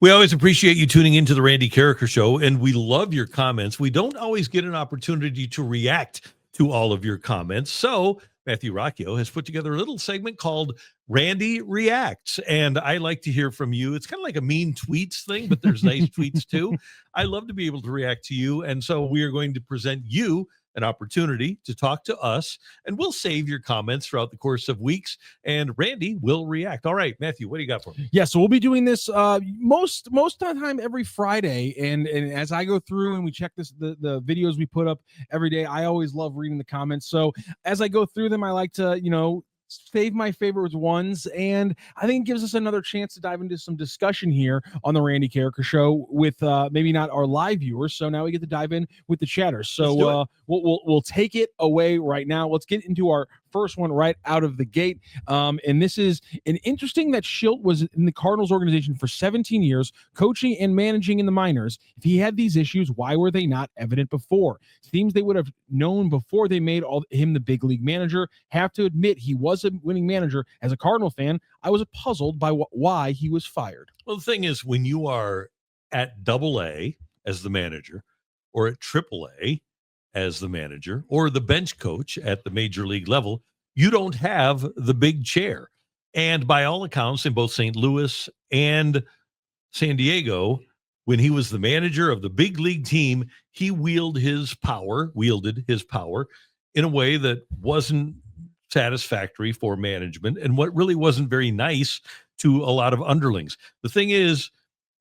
We always appreciate you tuning into the Randy Karraker Show, and we love your comments. We don't always get an opportunity to react to all of your comments. So Matthew Rocchio has put together a little segment called Randy Reacts, and I like to hear from you. It's kind of like a mean tweets thing, but there's nice tweets too. I love to be able to react to you, and so we are going to present you an opportunity to talk to us, and we'll save your comments throughout the course of weeks, and Randy will react. All right, Matthew, what do you got for me? Yeah, so we'll be doing this most of the time every Friday, and as I go through and we check the videos we put up every day, I always love reading the comments. So as I go through them, I like to save my favorite ones, and I think it gives us another chance to dive into some discussion here on the Randy Karraker Show with maybe not our live viewers. So now we get to dive in with the chatters. So we'll take it away right now. Let's get into our first one right out of the gate. And this is an interesting that Shildt was in the Cardinals organization for 17 years, coaching and managing in the minors. If he had these issues, why were they not evident before? Seems they would have known before they made him the big league manager. Have to admit, he was a winning manager. As a Cardinal fan, I was puzzled by why he was fired. Well, the thing is, when you are at AA as the manager, or at AAA as the manager, or the bench coach at the major league level, you don't have the big chair. And by all accounts, in both St. Louis and San Diego, when he was the manager of the big league team, he wielded his power in a way that wasn't satisfactory for management, and what really wasn't very nice to a lot of underlings. The thing is,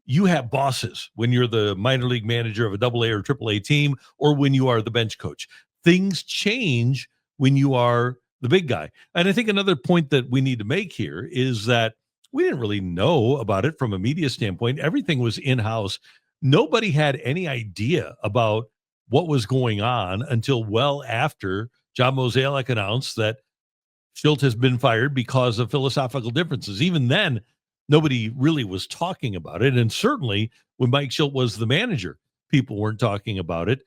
you have bosses when you're the minor league manager of a AA or AAA team, or when you are the bench coach. Things change when you are the big guy. And I think another point that we need to make here is that we didn't really know about it from a media standpoint. Everything was in-house. Nobody had any idea about what was going on until well after John Mozeliak announced that Shildt has been fired because of philosophical differences. Even then, nobody really was talking about it. And certainly when Mike Shildt was the manager, people weren't talking about it.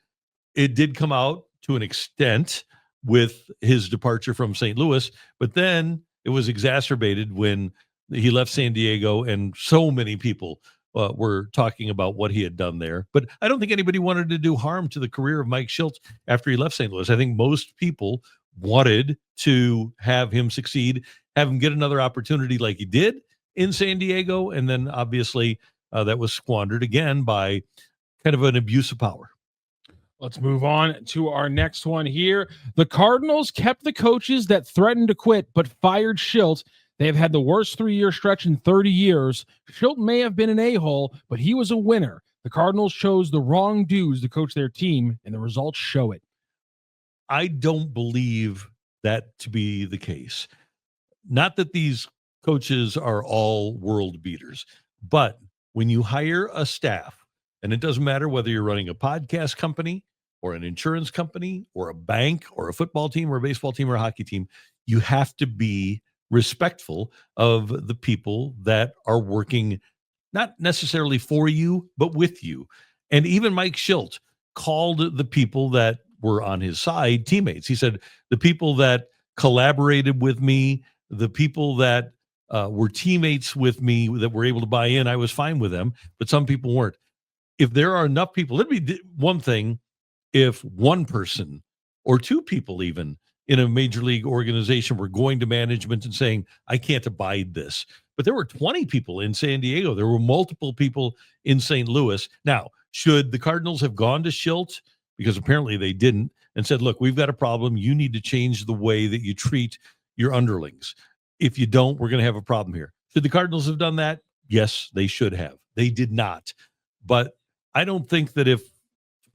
It did come out to an extent with his departure from St. Louis, but then it was exacerbated when he left San Diego, and so many people were talking about what he had done there. But I don't think anybody wanted to do harm to the career of Mike Shildt after he left St. Louis. I think most people wanted to have him succeed, have him get another opportunity like he did in San Diego, and then obviously that was squandered again by kind of an abuse of power. Let's move on to our next one here. The Cardinals kept the coaches that threatened to quit, but fired Shildt. They have had the worst 3-year stretch in 30 years. Shildt may have been an a-hole, but he was a winner. The Cardinals chose the wrong dudes to coach their team, and the results show it. I don't believe that to be the case. Not that these coaches are all world beaters, but when you hire a staff, and it doesn't matter whether you're running a podcast company or an insurance company or a bank or a football team or a baseball team or a hockey team, you have to be respectful of the people that are working not necessarily for you, but with you. And even Mike Shildt called the people that were on his side teammates. He said, the people that collaborated with me, the people that were teammates with me that were able to buy in, I was fine with them, but some people weren't. If there are enough people, it'd be one thing if one person or two people even in a major league organization were going to management and saying, I can't abide this. But there were 20 people in San Diego. There were multiple people in St. Louis. Now, should the Cardinals have gone to Shildt, because apparently they didn't, and said, look, we've got a problem. You need to change the way that you treat your underlings. If you don't, we're going to have a problem here. Should the Cardinals have done that? Yes, they should have. They did not. But I don't think that if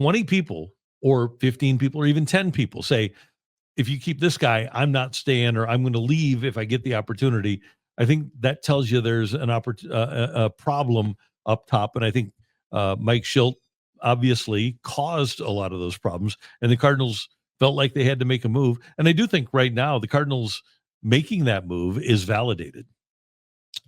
20 people or 15 people or even 10 people say, if you keep this guy, I'm not staying, or I'm going to leave if I get the opportunity, I think that tells you there's a problem up top. And I think Mike Shildt obviously caused a lot of those problems, and the Cardinals felt like they had to make a move. And I do think right now the Cardinals making that move is validated.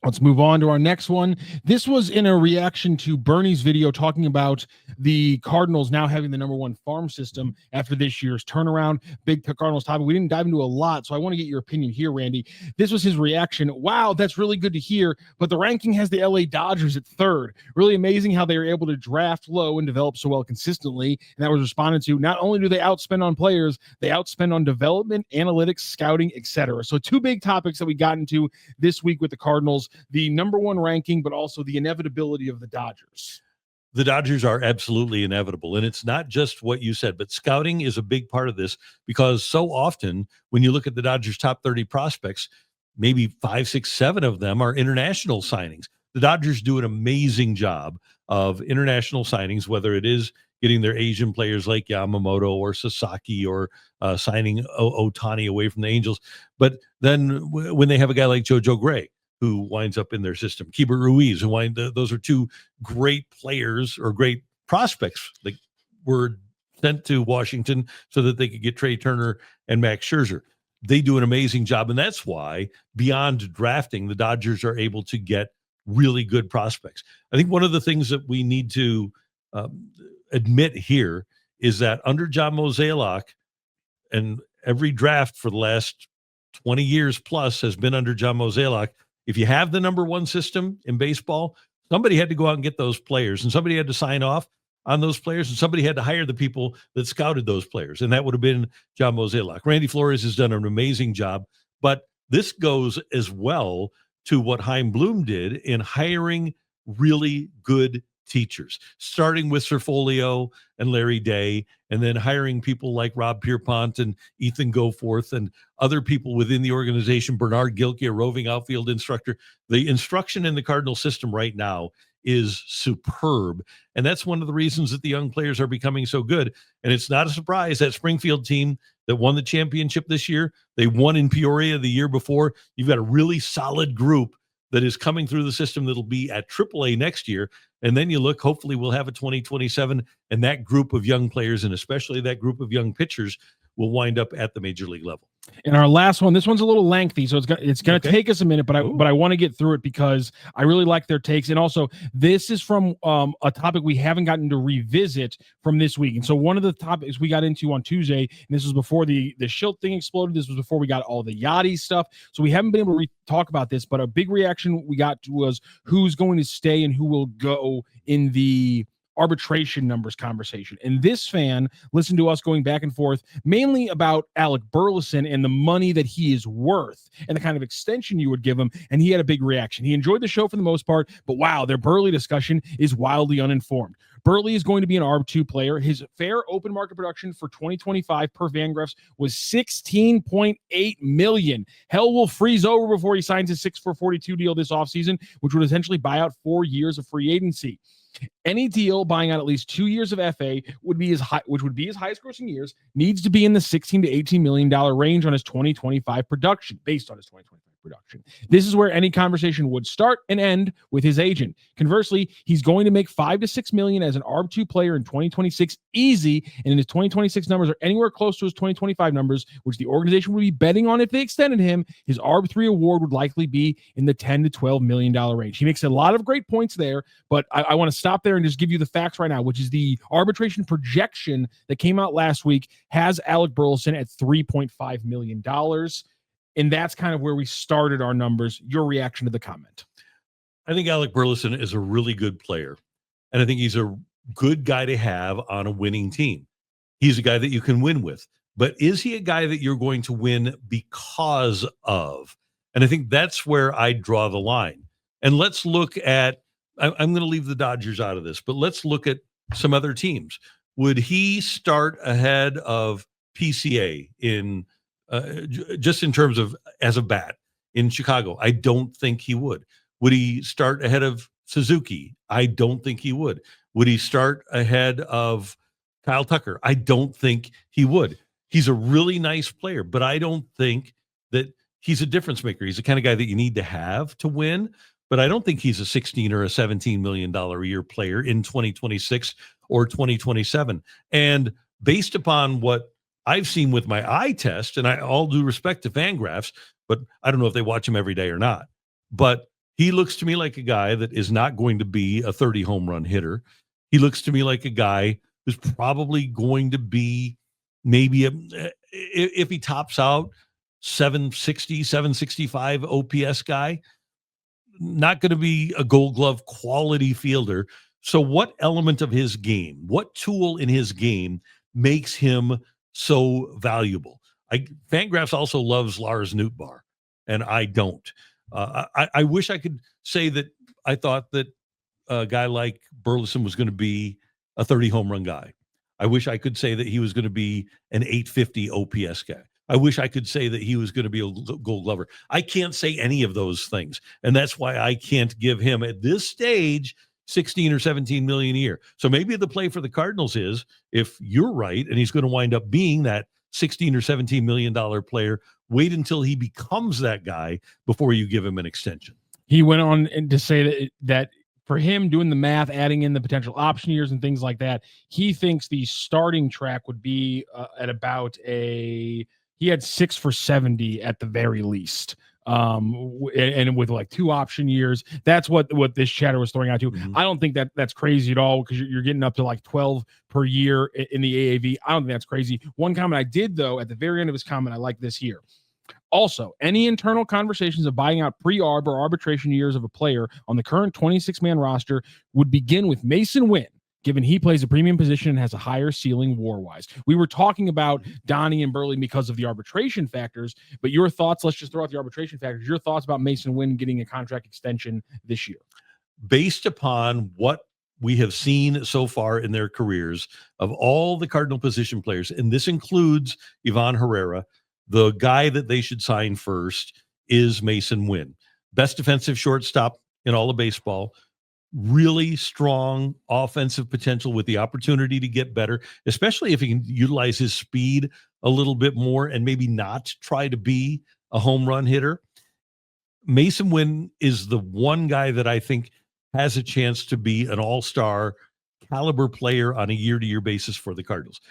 Let's move on to our next one. This was in a reaction to Bernie's video talking about the Cardinals now having the number one farm system after this year's turnaround. Big Cardinals topic. We didn't dive into a lot, so I want to get your opinion here, Randy. This was his reaction. Wow, that's really good to hear. But the ranking has the LA Dodgers at third. Really amazing how they were able to draft low and develop so well consistently. And that was responded to. Not only do they outspend on players, they outspend on development, analytics, scouting, etc. So two big topics that we got into this week with the Cardinals. The number one ranking, but also the inevitability of the Dodgers. The Dodgers are absolutely inevitable. And it's not just what you said, but scouting is a big part of this, because so often when you look at the Dodgers' top 30 prospects, maybe 5, 6, 7 of them are international signings. The Dodgers do an amazing job of international signings, whether it is getting their Asian players like Yamamoto or Sasaki, or signing Ohtani away from the Angels. But then when they have a guy like JoJo Gray, who winds up in their system, Keibert Ruiz, those are two great players or great prospects that were sent to Washington so that they could get Trey Turner and Max Scherzer. They do an amazing job, and that's why beyond drafting, the Dodgers are able to get really good prospects. I think one of the things that we need to admit here is that under John Mozeliak, and every draft for the last 20 years plus has been under John Mozeliak, if you have the number one system in baseball, somebody had to go out and get those players, and somebody had to sign off on those players, and somebody had to hire the people that scouted those players, and that would have been John Mozeliak. Randy Flores has done an amazing job, but this goes as well to what Chaim Bloom did in hiring really good teachers, starting with Serfolio and Larry Day, and then hiring people like Rob Pierpont and Ethan Goforth and other people within the organization, Bernard Gilkey, a roving outfield instructor. The instruction in the Cardinal system right now is superb. And that's one of the reasons that the young players are becoming so good. And it's not a surprise that Springfield team that won the championship this year, they won in Peoria the year before. You've got a really solid group that is coming through the system that'll be at AAA next year. And then you look, hopefully we'll have a 2027, and that group of young players, and especially that group of young pitchers, will wind up at the major league level. And our last one, this one's a little lengthy, so it's gonna take us a minute, but I want to get through it because I really like their takes. And also, this is from a topic we haven't gotten to revisit from this week. And so one of the topics we got into on Tuesday, and this was before the Shildt thing exploded. This was before we got all the Yachty stuff. So we haven't been able to talk about this, but a big reaction we got was who's going to stay and who will go in the arbitration numbers conversation. And this fan listened to us going back and forth mainly about Alec Burleson and the money that he is worth and the kind of extension you would give him. And he had a big reaction. He enjoyed the show for the most part, but wow, their Burley discussion is wildly uninformed. Burley is going to be an ARB2 player. His fair open market production for 2025 per Fangraphs was $16.8 million. Hell will freeze over before he signs his 6 for 42 deal this offseason, which would essentially buy out 4 years of free agency. Any deal buying out at least 2 years of FA would be which would be his highest grossing years, needs to be in the $16 to $18 million range on his 2025 production, based on his 2025 production. This is where any conversation would start and end with his agent. Conversely, he's going to make $5 to $6 million as an ARB2 player in 2026 easy, and his 2026 numbers are anywhere close to his 2025 numbers, which the organization would be betting on if they extended him. His ARB3 award would likely be in the $10 to $12 million range. He makes a lot of great points there, but I want to stop there and just give you the facts right now, which is the arbitration projection that came out last week has Alec Burleson at $3.5 million. And that's kind of where we started our numbers. Your reaction to the comment? I think Alec Burleson is a really good player. And I think he's a good guy to have on a winning team. He's a guy that you can win with. But is he a guy that you're going to win because of? And I think that's where I draw the line. And let's look at, I'm going to leave the Dodgers out of this, but let's look at some other teams. Would he start ahead of PCA in just in terms of as a bat in Chicago? I don't think he would. Would he start ahead of Suzuki? I don't think he would. Would he start ahead of Kyle Tucker? I don't think he would. He's a really nice player, but I don't think that he's a difference maker. He's the kind of guy that you need to have to win, but I don't think he's a $16 or a $17 million a year player in 2026 or 2027. And based upon what I've seen with my eye test, and I all due respect to Fangraphs, but I don't know if they watch him every day or not. But He looks to me like a guy that is not going to be a 30 home run hitter. He looks to me like a guy who's probably going to be maybe if he tops out 760, 765 OPS guy, not going to be a Gold Glove quality fielder. So what element of his game, what tool in his game makes him so valuable? Fangraphs also loves Lars Nootbaar, and I don't. I wish I could say that I thought that a guy like Burleson was going to be a 30 home run guy. I wish I could say that he was going to be an 850 OPS guy. I wish I could say that he was going to be a Gold Glover. I can't say any of those things. And that's why I can't give him at this stage 16 or 17 million a year. So maybe the play for the Cardinals is, if you're right and he's going to wind up being that 16 or 17 million dollar player, wait until he becomes that guy before you give him an extension. He went on to say that for him, doing the math, adding in the potential option years and things like that, he thinks the starting track would be at about he had 6 for 70 at the very least. And with like 2 option years, that's what this chatter was throwing out to. I don't think that's crazy at all, because you're getting up to like 12 per year in the AAV. I don't think that's crazy. One comment I did, though, at the very end of his comment, I like this here. Also, any internal conversations of buying out pre-arb or arbitration years of a player on the current 26-man roster would begin with Masyn Winn, given he plays a premium position and has a higher ceiling war-wise. We were talking about Donnie and Burley because of the arbitration factors, but your thoughts, let's just throw out the arbitration factors, your thoughts about Masyn Winn getting a contract extension this year. Based upon what we have seen so far in their careers of all the Cardinal position players, and this includes Ivan Herrera, the guy that they should sign first is Masyn Winn. Best defensive shortstop in all of baseball. Really strong offensive potential with the opportunity to get better, especially if he can utilize his speed a little bit more and maybe not try to be a home run hitter. Masyn Winn is the one guy that I think has a chance to be an all-star caliber player on a year-to-year basis for the Cardinals.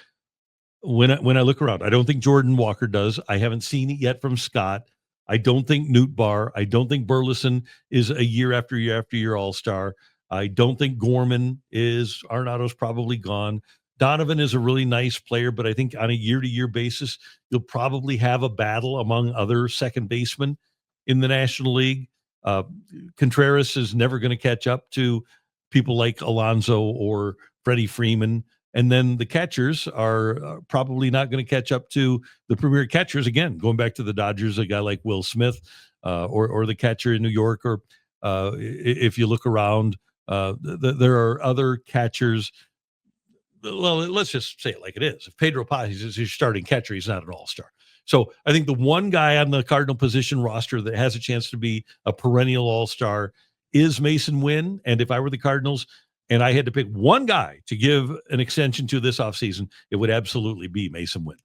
When I look around, I don't think Jordan Walker does. I haven't seen it yet from Scott. I don't think Nootbaar. I don't think Burleson is a year after year all-star. I don't think Gorman is. Arenado's probably gone. Donovan is a really nice player, but I think on a year-to-year basis, you'll probably have a battle among other second basemen in the National League. Contreras is never going to catch up to people like Alonso or Freddie Freeman. And then the catchers are probably not going to catch up to the premier catchers. Again, going back to the Dodgers, a guy like Will Smith or the catcher in New York, or if you look around, there are other catchers. Well, let's just say it like it is. If Pedro Paz is your starting catcher, he's not an all-star. So I think the one guy on the Cardinal position roster that has a chance to be a perennial all-star is Masyn Winn. And if I were the Cardinals and I had to pick one guy to give an extension to this offseason, it would absolutely be Masyn Winn.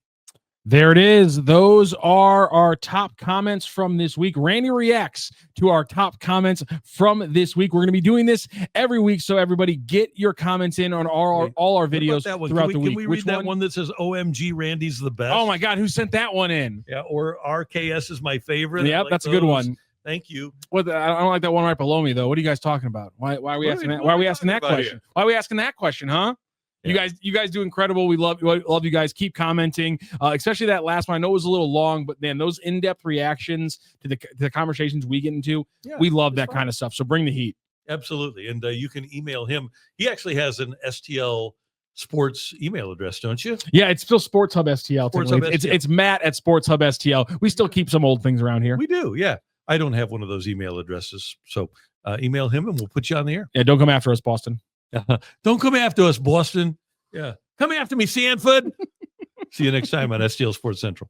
There it is. Those are our top comments from this week. Randy reacts to our top comments from this week. We're going to be doing this every week, so everybody get your comments in on all our videos throughout the week. Can we read that one that says OMG Randy's the best? Oh my God, who sent that one in? Yeah, or RKS is my favorite. Yeah, that's a good one. Thank you. I don't like that one right below me, though. What are you guys talking about? Why are we asking that? Why are we asking that question? Why are we asking that question, huh? Yeah. You guys do incredible. We love you guys. Keep commenting, especially that last one. I know it was a little long, but man, those in-depth reactions to the conversations we get into, we love that kind of stuff. So bring the heat. Absolutely. And you can email him. He actually has an STL Sports email address, don't you? Yeah, it's still Sports Hub STL. STL. It's Matt at Sports Hub STL. We still keep some old things around here. We do, yeah. I don't have one of those email addresses, so email him and we'll put you on the air. Yeah, don't come after us, Boston. Don't come after us, Boston. Yeah, come after me, Sanford. See you next time on STL Sports Central.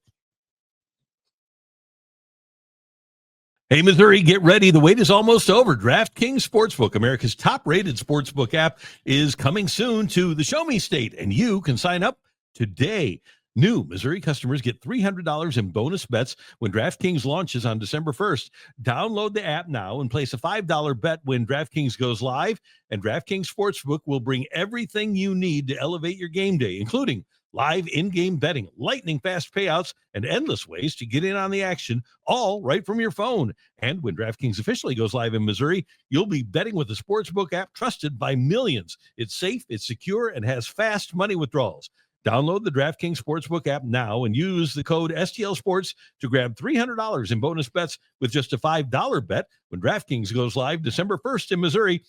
Hey, Missouri, get ready. The wait is almost over. DraftKings Sportsbook, America's top-rated sportsbook app, is coming soon to the Show Me State, and you can sign up today. New Missouri customers get $300 in bonus bets when DraftKings launches on December 1st. Download the app now and place a $5 bet when DraftKings goes live, and DraftKings Sportsbook will bring everything you need to elevate your game day, including Live in-game betting, lightning-fast payouts, and endless ways to get in on the action, all right from your phone. And when DraftKings officially goes live in Missouri, you'll be betting with the Sportsbook app trusted by millions. It's safe, it's secure, and has fast money withdrawals. Download the DraftKings Sportsbook app now and use the code STL Sports to grab $300 in bonus bets with just a $5 bet when DraftKings goes live December 1st in Missouri.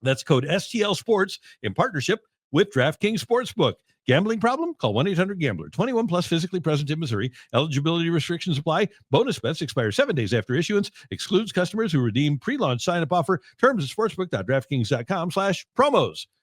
That's code STL Sports in partnership with DraftKings Sportsbook. Gambling problem? Call 1-800-GAMBLER. 21 plus, physically present in Missouri. Eligibility restrictions apply. Bonus bets expire 7 days after issuance. Excludes customers who redeem pre-launch sign-up offer. Terms at sportsbook.draftkings.com/promos.